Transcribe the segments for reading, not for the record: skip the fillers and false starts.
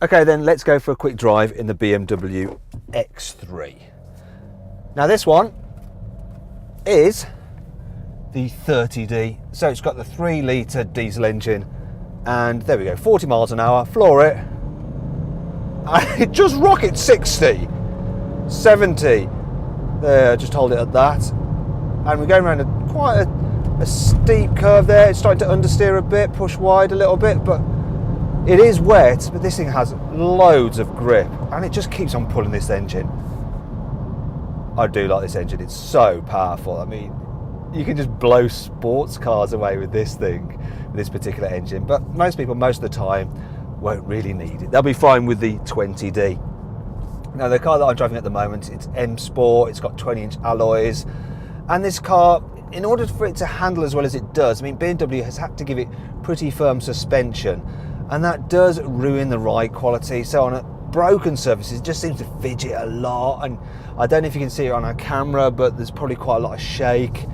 Okay, then let's go for a quick drive in the BMW X3. Now this one is the 30D, so it's got the 3-litre diesel engine, and there we go, 40 miles an hour, floor it, and it just rockets 60, 70, there, just hold it at that, and we're going around quite a steep curve there. It's starting to understeer a bit, push wide a little bit, but it is wet, but this thing has loads of grip, and it just keeps on pulling this engine. I do like this engine, it's so powerful. I mean, you can just blow sports cars away with this thing, with this particular engine, but most people, most of the time, won't really need it. They'll be fine with the 20D. Now, the car that I'm driving at the moment, it's M Sport, it's got 20-inch alloys, and this car, in order for it to handle as well as it does, I mean, BMW has had to give it pretty firm suspension, and that does ruin the ride quality. So on a broken surfaces, it just seems to fidget a lot, and I don't know if you can see it on our camera, but there's probably quite a lot of shake,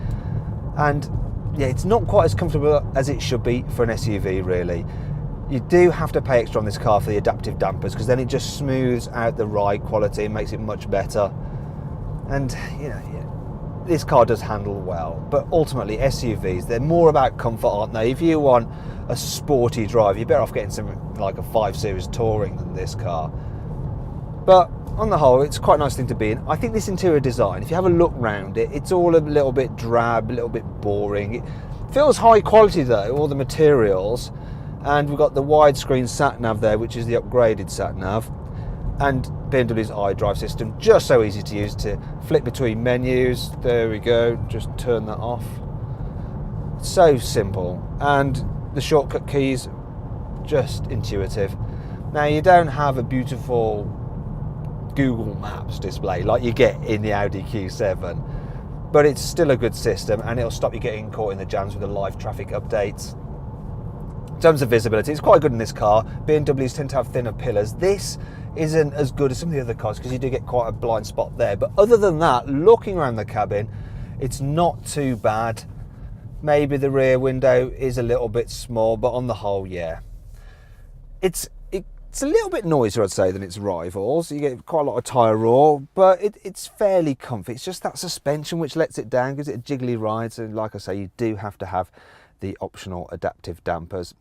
and yeah, it's not quite as comfortable as it should be for an SUV, really. You do have to pay extra on this car for the adaptive dampers, because then it just smooths out the ride quality and makes it much better. And you know, yeah, this car does handle well, but ultimately SUVs, they're more about comfort, aren't they? If you want a sporty drive, you're better off getting something like a 5 Series Touring than this car. But on the whole, it's quite a nice thing to be in. I think this interior design, if you have a look round it, it's all a little bit drab, a little bit boring. It feels high quality though, all the materials, and we've got the widescreen sat-nav there, which is the upgraded sat-nav, and BMW's iDrive system, just so easy to use to flip between menus. There we go, just turn that off. So simple, and the shortcut keys, just intuitive. Now, you don't have a beautiful Google Maps display like you get in the Audi Q7, but it's still a good system, and it'll stop you getting caught in the jams with the live traffic updates. In terms of visibility, it's quite good in this car. BMWs tend to have thinner pillars. This isn't as good as some of the other cars because you do get quite a blind spot there, but other than that, looking around the cabin, it's not too bad. Maybe the rear window is a little bit small, but on the whole, yeah. It's a little bit noisier, I'd say, than its rivals. You get quite a lot of tyre roar, but it's fairly comfy. It's just that suspension which lets it down, gives it a jiggly ride. So like I say, you do have to have the optional adaptive dampers.